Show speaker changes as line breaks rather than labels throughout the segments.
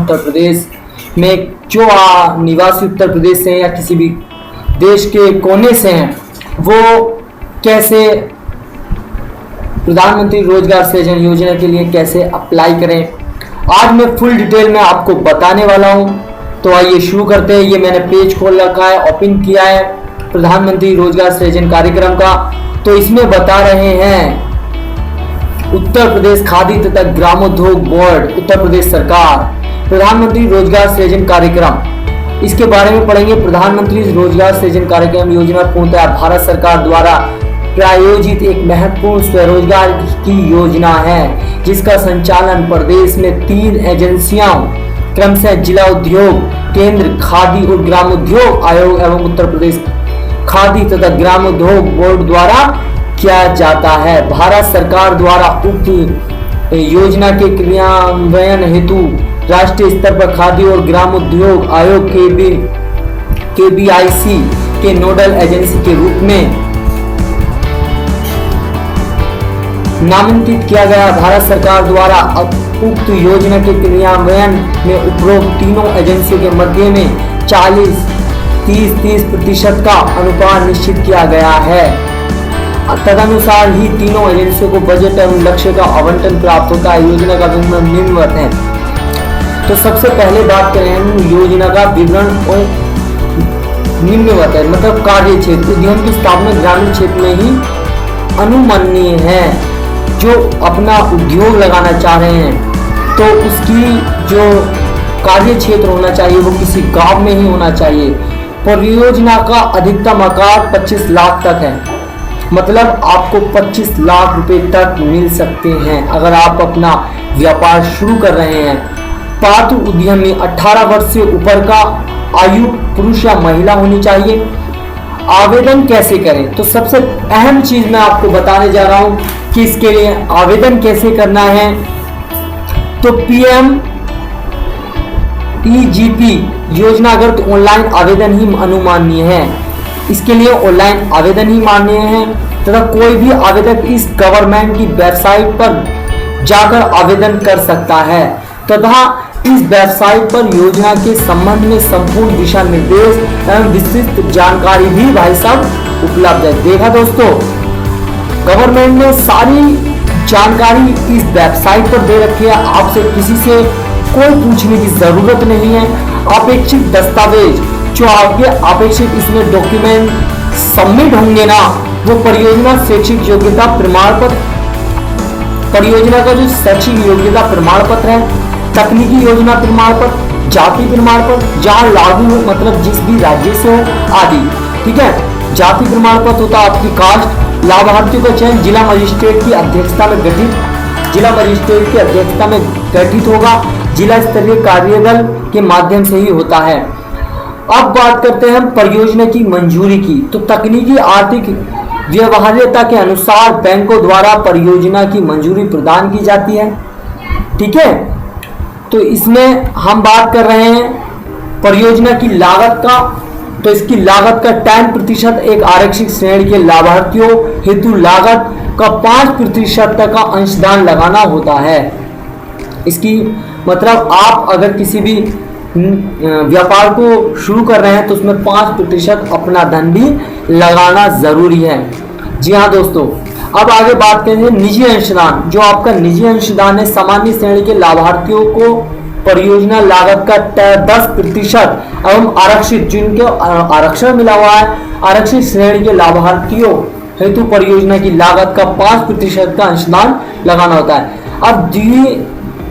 उत्तर प्रदेश में जो निवासी उत्तर प्रदेश से हैं या किसी भी देश के कोने से हैं, वो कैसे प्रधानमंत्री रोजगार सृजन योजना के लिए कैसे अप्लाई करें, आज मैं फुल डिटेल में आपको बताने वाला हूं। तो आइए शुरू करते हैं। ये मैंने पेज खोल रखा है, ओपन किया है प्रधानमंत्री रोजगार सृजन कार्यक्रम का। तो इसमें बता रहे हैं उत्तर प्रदेश खादी तथा ग्रामोद्योग बोर्ड, उत्तर प्रदेश सरकार, प्रधानमंत्री रोजगार सृजन कार्यक्रम, इसके बारे में पढ़ेंगे। प्रधानमंत्री रोजगार सृजन कार्यक्रम योजना पूर्णतः भारत सरकार द्वारा प्रायोजित एक महत्वपूर्ण स्वरोजगार की योजना है, जिसका संचालन प्रदेश में 3 एजेंसियां क्रमशः जिला उद्योग केंद्र, खादी और ग्रामोद्योग आयोग एवं उत्तर प्रदेश खादी तथा ग्रामोद्योग बोर्ड द्वारा किया जाता है। भारत सरकार द्वारा उक्त योजना के क्रियान्वयन हेतु राष्ट्रीय स्तर पर खादी और ग्रामोद्योग आयोग KBIC के नोडल एजेंसी के रूप में नामांकित किया गया। भारत सरकार द्वारा उक्त योजना के क्रियान्वयन में उपरोक्त तीनों एजेंसियों के मध्य में 40-30-30% का अनुपात निश्चित किया गया है। तदनुसार ही तीनों एजेंसियों को बजट एवं लक्ष्य का आवंटन प्राप्त होता है। योजना का विवरण निम्नवत है। तो सबसे पहले बात करें हम योजना का विवरण और निम्नवत है, मतलब कार्य क्षेत्र। उद्यम की स्थापना ग्रामीण क्षेत्र में ही अनुमन्य है। जो अपना उद्योग लगाना चाह रहे हैं तो उसकी जो कार्य क्षेत्र होना चाहिए वो किसी गांव में ही होना चाहिए। परियोजना का अधिकतम आकार 25 लाख तक है, मतलब आपको 25 लाख रुपए तक मिल सकते हैं अगर आप अपना व्यापार शुरू कर रहे हैं। पात्र उद्यमी 18 वर्ष से ऊपर का आयु पुरुष या महिला होनी चाहिए। आवेदन कैसे करें, तो सबसे अहम चीज मैं आपको बताने जा रहा हूं कि इसके लिए आवेदन कैसे करना है। तो PMEGP योजनागत ऑनलाइन आवेदन ही अनुमान्य है। इसके लिए ऑनलाइन आवेदन ही मान्य है तथा कोई भी आवेदक इस गवर्नमेंट की वेबसाइट पर जाकर आवेदन कर सकता है तथा इस वेबसाइट पर योजना के संबंध में संपूर्ण दिशा निर्देश एवं विस्तृत जानकारी भी भाई साहब उपलब्ध है। देखा दोस्तों, गवर्नमेंट ने सारी जानकारी इस वेबसाइट पर दे रखी है। आपसे किसी से कोई पूछने की जरूरत नहीं है। अपेक्षित दस्तावेज जो आपके अपेक्षित इसमें डॉक्यूमेंट सबमिट होंगे ना, वो परियोजना शैक्षिक योग्यता प्रमाण पत्र, परियोजना का जो शैक्षिक योग्यता प्रमाण पत्र है, तकनीकी योजना प्रमाण पत्र, जाति प्रमाण पत्र जहाँ लागू हो, मतलब जिस भी राज्य से हो आदि, ठीक है। जाति प्रमाण पत्र होता है आपकी कास्ट। लाभार्थियों का चयन जिला मजिस्ट्रेट की अध्यक्षता में गठित होगा। जिला स्तरीय कार्यदल के माध्यम से ही होता है। अब बात करते हैं हम परियोजना की मंजूरी की। तो तकनीकी आर्थिक व्यवहार्यता के अनुसार बैंकों द्वारा परियोजना की मंजूरी प्रदान की जाती है, ठीक है। तो इसमें हम बात कर रहे हैं परियोजना की लागत का। तो इसकी लागत का 10% एक आरक्षित श्रेणी के लाभार्थियों हेतु लागत का 5% तक का अंशदान लगाना होता है। इसकी मतलब आप अगर किसी भी व्यापार को शुरू कर रहे हैं तो उसमें 5% अपना धन भी लगाना जरूरी है। जी हाँ दोस्तों, अब आगे बात करेंगे निजी अंशदान। जो आपका निजी अंशदान है, सामान्य श्रेणी के लाभार्थियों को परियोजना लागत का 10% एवं आरक्षित, जिनको आरक्षण मिला हुआ है, आरक्षित श्रेणी के लाभार्थियों हेतु परियोजना की लागत का 5% का अंशदान लगाना होता है। अब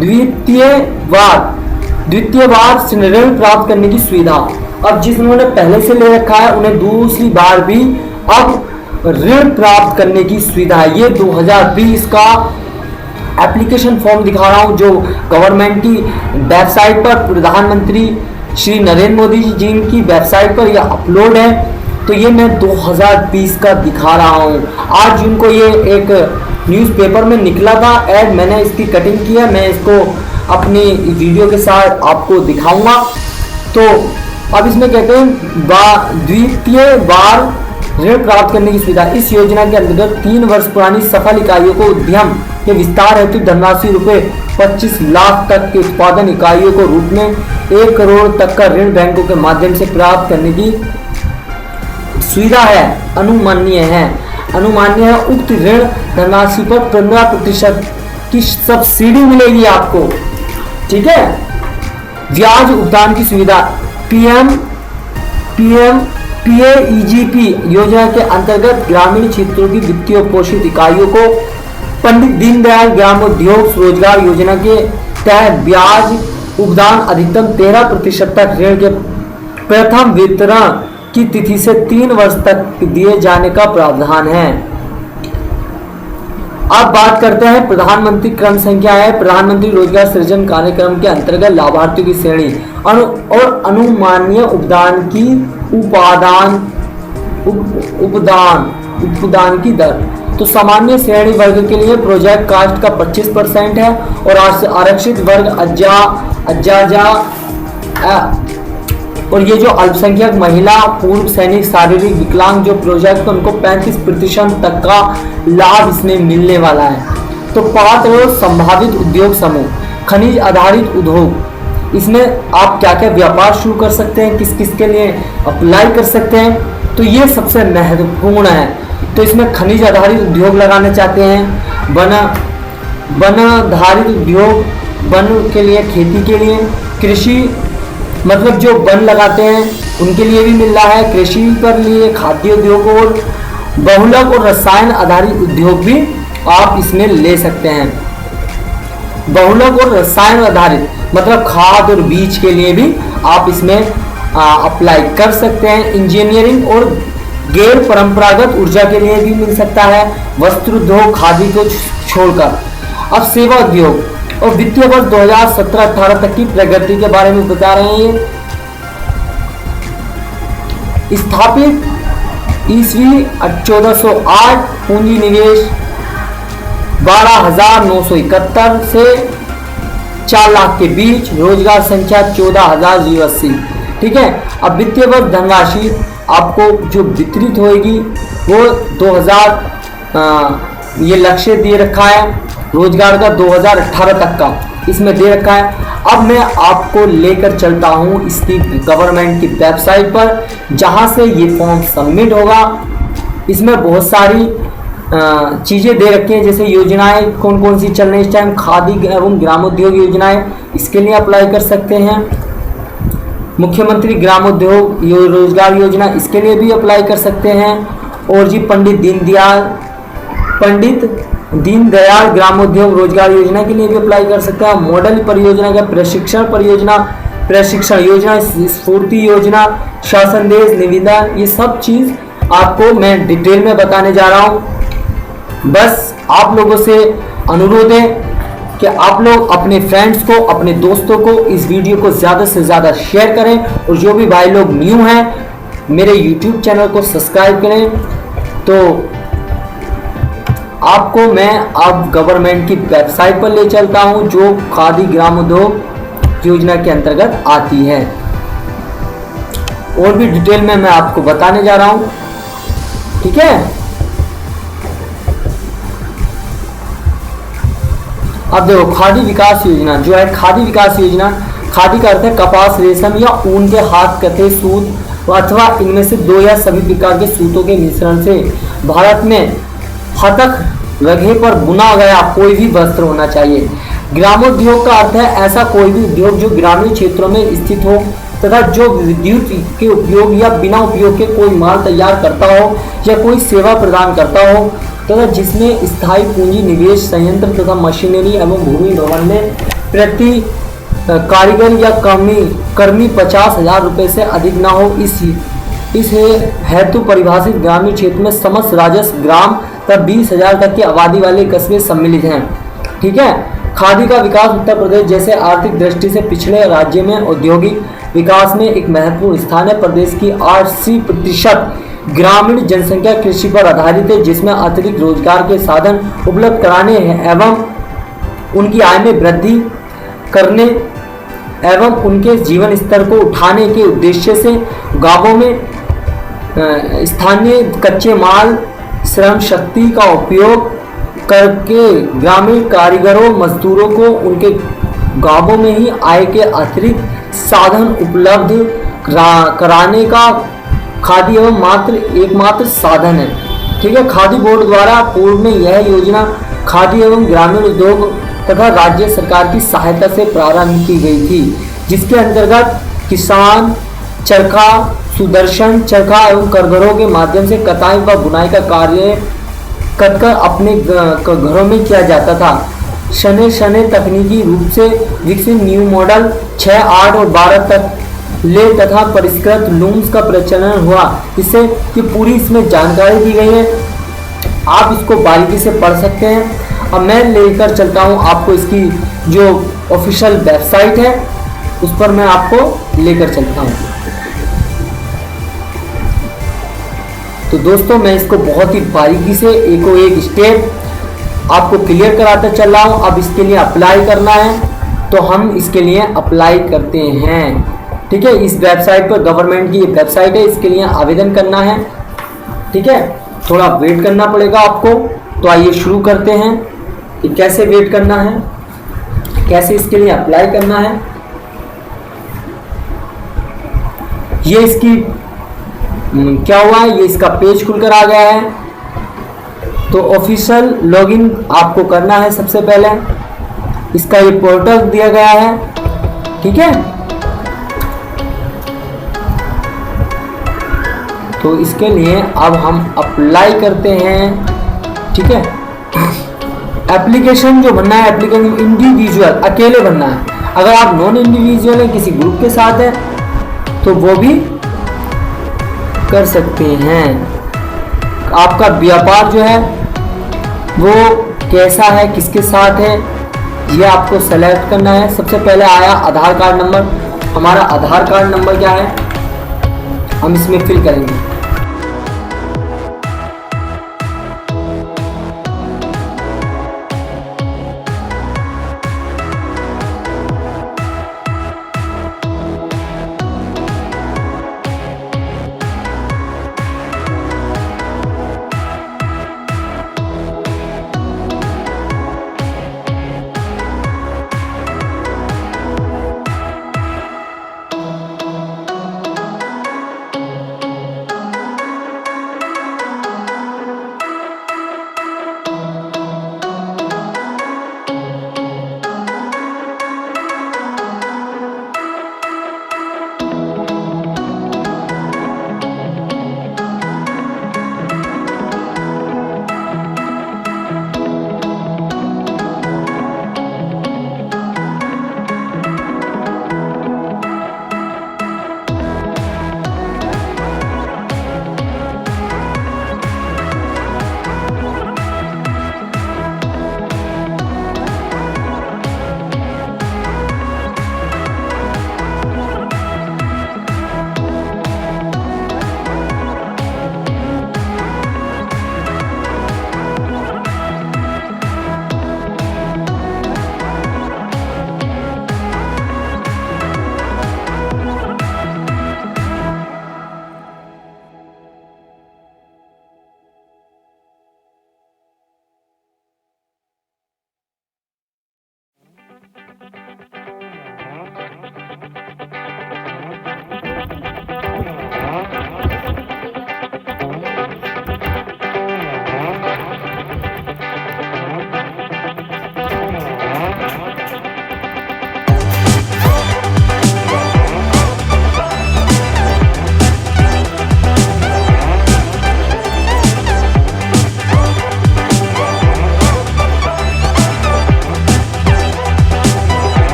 द्वितीय बार ऋण प्राप्त करने की सुविधा। अब जिन्होंने पहले से ले रखा है उन्हें दूसरी बार भी अब ऋण प्राप्त करने की सुविधा है। ये 2020 का एप्लीकेशन फॉर्म दिखा रहा हूं जो गवर्नमेंट की वेबसाइट पर, प्रधानमंत्री श्री नरेंद्र मोदी जी की वेबसाइट पर यह अपलोड है। तो ये मैं 2020 का दिखा रहा हूं। आज जिनको ये एक न्यूज़पेपर में निकला था ऐड, मैंने इसकी कटिंग की है, मैं इसको अपनी वीडियो के साथ आपको दिखाऊंगा। तो अब इसमें कहते हैं द्वितीय बार ऋण प्राप्त करने की सुविधा। इस योजना के अंतर्गत 3 वर्ष पुरानी सफल इकाइयों को उद्यम के विस्तार हेतु धनराशि रुपए 25 लाख तक के उत्पादन इकाइयों को रूप में 1 करोड़ तक का ऋण बैंकों के माध्यम से प्राप्त करने की सुविधा है। अनुमान्य है उक्त ऋण धनराशि पर 15% की सब्सिडी मिलेगी आपको। ठीक है। ब्याज भुगतान की सुविधा PAEGP योजना के अंतर्गत ग्रामीण क्षेत्रों की वित्तीय पोषित इकाइयों को पंडित दीनदयाल ग्रामोद्योग रोजगार योजना के तहत ब्याज भुगतान अधिकतम 13% तक ऋण के प्रथम वितरण की तिथि से 3 वर्ष तक दिए जाने का प्रावधान है। अब बात करते हैं प्रधानमंत्री क्रम संख्या है। प्रधानमंत्री रोजगार सृजन कार्यक्रम के अंतर्गत लाभार्थियों की श्रेणी और अनुमानीय उपदान की दर। तो सामान्य श्रेणी वर्ग के लिए प्रोजेक्ट कास्ट का 25% है और आरक्षित वर्ग और ये जो अल्पसंख्यक महिला, पूर्व सैनिक, शारीरिक विकलांग जो प्रोजेक्ट है उनको 35% तक का लाभ इसमें मिलने वाला है। तो पात्र और संभावित उद्योग समूह, खनिज आधारित उद्योग, इसमें आप क्या क्या व्यापार शुरू कर सकते हैं, किस किस के लिए अप्लाई कर सकते हैं, तो ये सबसे महत्वपूर्ण है। तो इसमें खनिज आधारित उद्योग लगाना चाहते हैं, वन आधारित उद्योग, वन के लिए, खेती के लिए, कृषि मतलब जो वन लगाते हैं उनके लिए भी मिल रहा है, कृषि पर लिए, खाद्य उद्योग और बहुलक और रसायन आधारित उद्योग भी आप इसमें ले सकते हैं। बहुलक और रसायन आधारित मतलब खाद और बीज के लिए भी आप इसमें अप्लाई कर सकते हैं। इंजीनियरिंग और गैर परंपरागत ऊर्जा के लिए भी मिल सकता है, वस्त्र उद्योग, खादी को छोड़कर। अब सेवा उद्योग और वित्तीय वर्ष 2017-18 तक की प्रगति के बारे में बता रहे हैं। स्थापित ईस्वी 1408, पूंजी निवेश 12,971 से 4 लाख के बीच, रोजगार संख्या 14,080। ठीक है। अब वित्तीय वर्ष धनराशि आपको जो वितरित होगी वो 2000 ये लक्ष्य दे रखा है रोजगार का 2018 तक का इसमें दे रखा है। अब मैं आपको लेकर चलता हूं इसकी गवर्नमेंट की वेबसाइट पर, जहां से ये फॉर्म सबमिट होगा। इसमें बहुत सारी चीज़ें दे रखी हैं, जैसे योजनाएं कौन कौन सी चल रही इस टाइम, खादी एवं ग्रामोद्योग योजनाएं, इसके लिए अप्लाई कर सकते हैं। मुख्यमंत्री ग्रामोद्योग रोजगार योजना, इसके लिए भी अप्लाई कर सकते हैं। और जी पंडित दीनदयाल ग्रामोद्योग रोजगार योजना के लिए भी अप्लाई कर सकते हैं। मॉडल परियोजना का प्रशिक्षण योजना, स्फूर्ति योजना, शासन देश निविदा, ये सब चीज आपको मैं डिटेल में बताने जा रहा हूं। बस आप लोगों से अनुरोध है कि आप लोग अपने फ्रेंड्स को, अपने दोस्तों को इस वीडियो को ज़्यादा से ज़्यादा शेयर करें, और जो भी भाई लोग न्यू हैं मेरे YouTube चैनल को सब्सक्राइब करें। तो आपको मैं अब गवर्नमेंट की वेबसाइट पर ले चलता हूं, जो खादी ग्रामोद्योग योजना के अंतर्गत आती है, और भी डिटेल में मैं आपको बताने जा रहा हूं। ठीक है। अब देखो खादी विकास योजना जो है, खादी विकास योजना, खादी का अर्थ है कपास, रेशम या ऊन के हाथ कथे सूत अथवा इनमें से 2 या सभी प्रकार के सूतों के मिश्रण से भारत में हतक रगे पर बुना गया कोई भी वस्त्र होना चाहिए। ग्रामोद्योग का अर्थ है ऐसा कोई भी उद्योग जो ग्रामीण क्षेत्रों में स्थित हो तथा जो विद्युत के उपयोग या बिना उपयोग के कोई माल तैयार करता हो या कोई सेवा प्रदान करता हो तथा जिसमें स्थायी पूंजी निवेश, संयंत्र तथा मशीनरी एवं भूमि भवन में प्रति कारीगर या कर्मी 50,000 रुपये से अधिक न हो। इस हेतु परिभाषित ग्रामीण क्षेत्र में समस्त राजस्व ग्राम तक 20,000 तक की आबादी वाले कस्बे सम्मिलित हैं। ठीक है। खादी का विकास उत्तर प्रदेश जैसे आर्थिक दृष्टि से पिछड़े राज्य में औद्योगिक विकास में एक महत्वपूर्ण स्थान है। प्रदेश की 80% ग्रामीण जनसंख्या कृषि पर आधारित है, जिसमें अतिरिक्त रोजगार के साधन उपलब्ध कराने एवं उनकी आय में वृद्धि करने एवं उनके जीवन स्तर को उठाने के उद्देश्य से गांवों में स्थानीय कच्चे माल, श्रम शक्ति का उपयोग करके ग्रामीण कारीगरों मजदूरों को उनके गांवों में ही आय के अतिरिक्त साधन उपलब्ध कराने का खादी एवं एकमात्र साधन है। ठीक है, खादी बोर्ड द्वारा पूर्व में यह योजना खादी एवं ग्रामीण उद्योग तथा राज्य सरकार की सहायता से प्रारंभ की गई थी, जिसके अंतर्गत किसान चरखा सुदर्शन चरखा एवं कारीगरों के माध्यम से कताई व बुनाई का कार्य कर अपने घरों में किया जाता था। शने शने तकनीकी रूप से विकसित न्यू मॉडल 6, 8 और 12 तक ले तथा परिष्कृत लूम्स का प्रचलन हुआ। इससे कि पूरी इसमें जानकारी दी गई है, आप इसको बारीकी से पढ़ सकते हैं। अब मैं लेकर चलता हूँ आपको इसकी जो ऑफिशियल वेबसाइट है उस पर मैं आपको लेकर चलता हूँ। तो दोस्तों मैं इसको बहुत ही बारीकी से एक स्टेप आपको क्लियर कराता चल रहा हूँ। अब इसके लिए अप्लाई करना है तो हम इसके लिए अप्लाई करते हैं। ठीक है, इस वेबसाइट पर गवर्नमेंट की वेबसाइट है, इसके लिए आवेदन करना है। ठीक है, थोड़ा वेट करना पड़ेगा आपको। तो आइए शुरू करते हैं कि कैसे वेट करना है, कैसे इसके लिए अप्लाई करना है। ये इसकी क्या हुआ है, ये इसका पेज खुलकर आ गया है। तो ऑफिशियल लॉगिन आपको करना है। सबसे पहले इसका ये पोर्टल दिया गया है। ठीक है, तो इसके लिए अब हम अप्लाई करते हैं। ठीक है, एप्लीकेशन जो बनना है, एप्लीकेशन इंडिविजुअल अकेले बनना है। अगर आप नॉन इंडिविजुअल है, किसी ग्रुप के साथ है, तो वो भी कर सकते हैं। आपका व्यापार जो है वो कैसा है, किसके साथ है, ये आपको सेलेक्ट करना है। सबसे पहले आया आधार कार्ड नंबर। हमारा आधार कार्ड नंबर क्या है, हम इसमें फिल करेंगे।